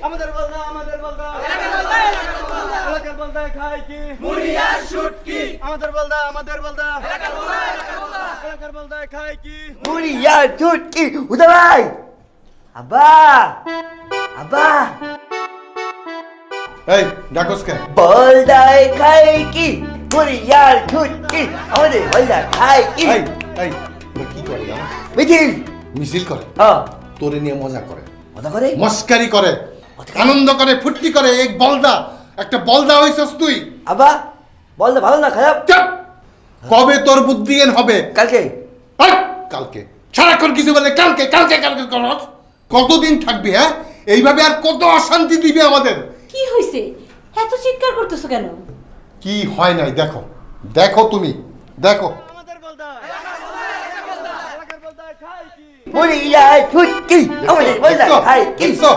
আমাদের বলদা এলাকার বলদা খায় কি মুড়ি আর শুটকি। আমাদের বলদা এলাকার বলদা খায় কি মুড়ি আর শুটকি। হুদা ভাই, আব্বা আব্বা, এই ডাকস কে? বলদায় খায় কি মুড়ি আর শুটকি। আমাদের বলদা খায় কি? এই এই ওরা কি করে জানো? মিছিল। মিছিল করে, হ্যাঁ, তোরে নিয়ে মজা করে, কথা করে। মস্কারি করে, আনন্দ করে, ফুর্তি করে। এক বলদা, একটা বলদা হইছস তুই। আব্বা, বলদা ভালো না খারাপ? চাপ! কবে তোর বুদ্ধি জ্ঞান হবে? কালকে। এই, কালকে সারাক্ষণ কিছু বলে কালকে কালকে কালকে করস। কতদিন থাকবি? হ্যাঁ, এইভাবে আর কত অশান্তি দিবি আমাদের? কি হইছে? এত চিৎকার করতেছো কেন? কি হয় নাই দেখো, দেখো তুমি দেখো। আমাদের বলদা এলাকার বলদা খায় কি মুড়ি আর শুটকি। আমাদের বলদা খায় কি? দেখছো?